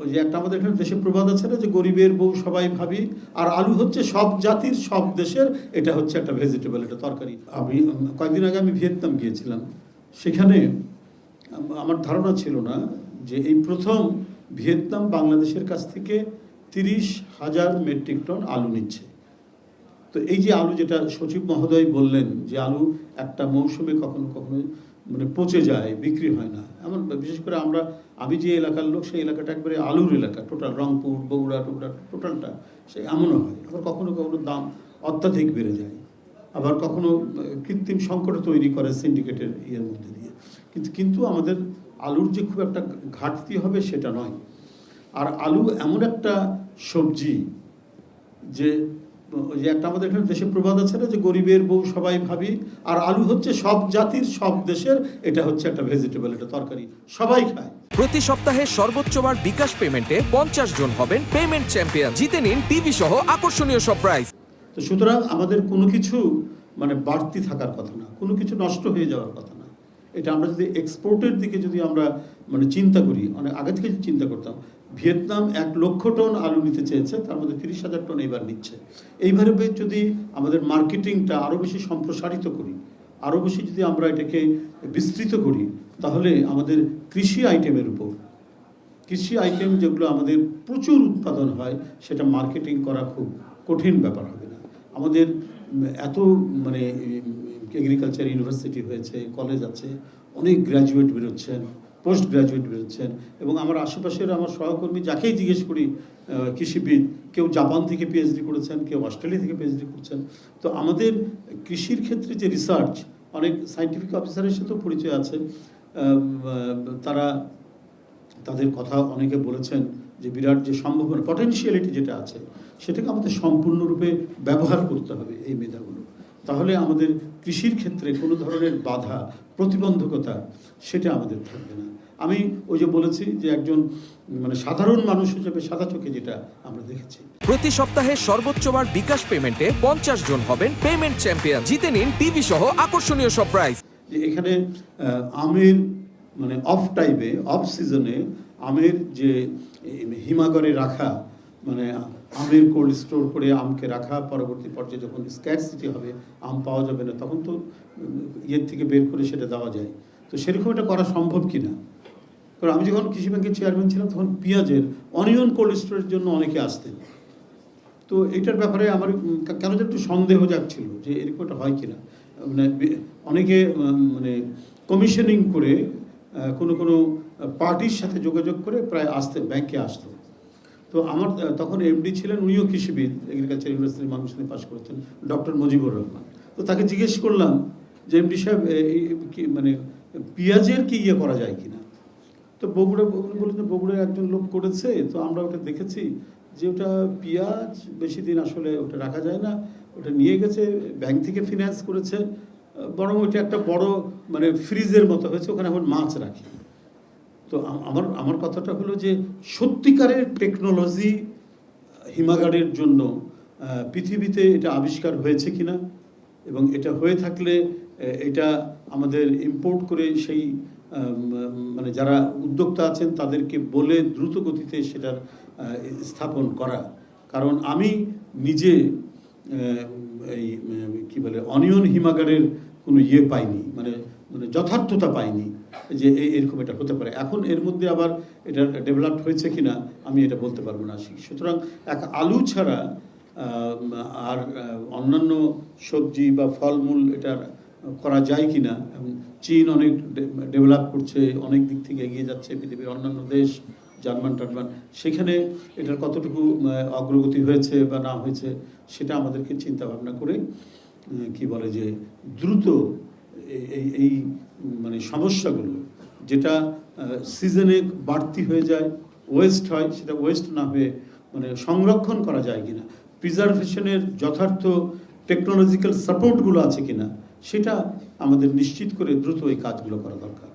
ওই যে একটা আমাদের এখানে দেশে প্রবাদ আছে না যে গরিবের বউ সবাই ভাবি, আর আলু হচ্ছে সব জাতির সব দেশের, এটা হচ্ছে একটা ভেজিটেবল, এটা তরকারি। আমি কয়েকদিন আগে আমি ভিয়েতনাম গিয়েছিলাম, সেখানে আমার ধারণা ছিল না যে এই প্রথম ভিয়েতনাম বাংলাদেশের কাছ থেকে 30,000 মেট্রিক টন আলু নিচ্ছে। তো এই যে আলু, যেটা সচিব মহোদয় বললেন যে আলু একটা মৌসুমে কখনো কখনো মানে পচে যায়, বিক্রি হয় না, এমন বিশেষ করে আমি যে এলাকার লোক, সেই এলাকাটা একবারে আলুর এলাকা, টোটাল রংপুর বগুড়া টুকরা টোটালটা সেই এমনও হয়। আবার কখনো কখনো দাম অত্যাধিক বেড়ে যায়, আবার কখনো কৃত্রিম সংকট তৈরি করে সিন্ডিকেটের ইয়ের মধ্যে দিয়ে। কিন্তু আমাদের আলুর যে খুব একটা ঘাটতি হবে সেটা নয়। আর আলু এমন একটা সবজি যে ওই যে একটা আমাদের এখানে দেশে প্রবাদ আছে না যে গরিবের বউ সবাই ভাবি, আর আলু হচ্ছে সব জাতির সব দেশের, এটা হচ্ছে একটা ভেজিটেবল, এটা তরকারি, সবাই খায়। প্রতি সপ্তাহে সর্বোচ্চবার বিকাশ পেমেন্টে 50 জন হবেন পেমেন্ট চ্যাম্পিয়ন। জিতে নিন টিভি সহ আকর্ষণীয় সব প্রাইজ। তো সুতরাং আমাদের কোনো কিছু মানে বাড়তি থাকার কথা না, কোনো কিছু নষ্ট হয়ে যাওয়ার কথা না। এটা আমরা যদি এক্সপোর্টের দিকে যদি আমরা মানে চিন্তা করি, অনেক আগে থেকে চিন্তা করতাম, ভিয়েতনাম 1 লক্ষ টন আলু নিতে চেয়েছে, তার মধ্যে 30,000 টন এইবার নিচ্ছে। এইভাবে যদি আমাদের মার্কেটিংটা আরও বেশি সম্প্রসারিত করি, আরও বেশি যদি আমরা এটাকে বিস্তৃত করি, তাহলে আমাদের কৃষি আইটেমের উপর, কৃষি আইটেম যেগুলো আমাদের প্রচুর উৎপাদন হয়, সেটা মার্কেটিং করা খুব কঠিন ব্যাপার হবে না। আমাদের এত মানে এগ্রিকালচার ইউনিভার্সিটি হয়েছে, কলেজ আছে, অনেক গ্র্যাজুয়েট বেরোচ্ছেন, পোস্ট গ্র্যাজুয়েট বেরোচ্ছেন, এবং আমার আশেপাশের আমার সহকর্মী যাকেই জিজ্ঞেস করি কৃষিবিদ, কেউ জাপান থেকে পিএইচডি করেছেন, কেউ অস্ট্রেলিয়া থেকে পিএইচডি করছেন। তো আমাদের কৃষির ক্ষেত্রে যে রিসার্চ, অনেক সায়েন্টিফিক অফিসারের সাথেও পরিচয় আছে, তাদের কথা অনেকে বলেছেন যে বিরাট যে সম্ভাবনা, পটেনশিয়ালিটি যেটা আছে, সেটাকে আমাদের সম্পূর্ণরূপে ব্যবহার করতে হবে এই মেধাগুলো। তাহলে আমাদের কৃষির ক্ষেত্রে কোনো ধরনের বাধা, প্রতিবন্ধকতা সেটা আমাদের থাকবে না। আমি ওই যে বলেছি যে একজন মানে সাধারণ মানুষ হিসেবে সাদা চোখে যেটা আমরা দেখেছি। প্রতি সপ্তাহে সর্বোচ্চবার বিকাশ পেমেন্টে 50 জন হবেন পেমেন্ট চ্যাম্পিয়ন। জিতে নিন টিভি সহ আকর্ষণীয় সব প্রাইজ। এখানে আমের মানে অফ টাইমে, অফ সিজনে আমের যে হিমাগারে রাখা, মানে আমের কোল্ড স্টোর করে আমকে রাখা, পরবর্তী পর্যায়ে যখন স্ক্যারসিটি হবে, আম পাওয়া যাবে না, তখন তো ইয়ের থেকে বের করে সেটা দেওয়া যায়। তো সেরকম এটা করা সম্ভব কি না? কারণ আমি যখন কৃষি ব্যাংকের চেয়ারম্যান ছিলাম, তখন পেঁয়াজের অনিয়ন কোল্ড স্টোরের জন্য অনেকে আসতেন। তো এটার ব্যাপারে আমার কেন যেন একটু সন্দেহ যাচ্ছিল যে এরকম একটা হয় কিনা। মানে অনেকে মানে কমিশনিং করে কোনো পার্টির সাথে যোগাযোগ করে প্রায় ব্যাংকে আসতো। তো আমার তখন এমডি ছিলেন, উনিও কৃষিবিদ, এগ্রিকালচার ইউনিভার্সিটির মানুষ নিয়ে পাশ করেছেন, ডক্টর মুজিবুর রহমান। তো তাকে জিজ্ঞেস করলাম যে এমডি সাহেব কি মানে পেঁয়াজের কি ইয়ে করা যায় কিনা। তো বগুড়া বলেছেন বগুড়ার একজন লোক করেছে, তো আমরা ওটা দেখেছি যে ওটা পেঁয়াজ বেশি দিন আসলে ওটা রাখা যায় না, ওটা নিয়ে গেছে ব্যাংক থেকে ফিনান্স করেছে, বরং ওইটা একটা বড় মানে ফ্রিজের মতো হয়েছে, ওখানে এখন মাছ রাখি। তো আমার কথাটা হলো যে সত্যিকারের টেকনোলজি হিমাগারের জন্য পৃথিবীতে এটা আবিষ্কার হয়েছে কিনা, এবং এটা হয়ে থাকলে এটা আমাদের ইম্পোর্ট করে সেই মানে যারা উদ্যোক্তা আছেন তাদেরকে বলে দ্রুত গতিতে সেটার স্থাপন করা। কারণ আমি নিজে এই কী বলে অনিয়ন হিমাগারের কোনো ইয়ে পাইনি, মানে যথার্থতা পাইনি যে এরকম এটা হতে পারে। এখন এর মধ্যে আবার এটা ডেভেলপড হয়েছে কিনা আমি এটা বলতে পারবো না। সুতরাং এক আলু ছাড়া আর অন্যান্য সবজি বা ফলমূল এটা করা যায় কিনা, এবং চীন অনেক ডেভেলপ করছে, অনেক দিক থেকে এগিয়ে যাচ্ছে, পৃথিবীর অন্যান্য দেশ জার্মান টার্মান, সেখানে এটার কতটুকু অগ্রগতি হয়েছে বা না হয়েছে সেটা আমাদেরকে চিন্তা ভাবনা করে কি বলে যে দ্রুত এই মানে সমস্যাগুলো যেটা সিজনে বাড়তি হয়ে যায়, ওয়েস্ট হয়, সেটা ওয়েস্ট না হয়ে মানে সংরক্ষণ করা যায় কিনা, প্রিজার্ভেশনের যথার্থ টেকনোলজিক্যাল সাপোর্টগুলো আছে কিনা, সেটা আমাদের নিশ্চিত করে দ্রুত এই কাজগুলো করা দরকার।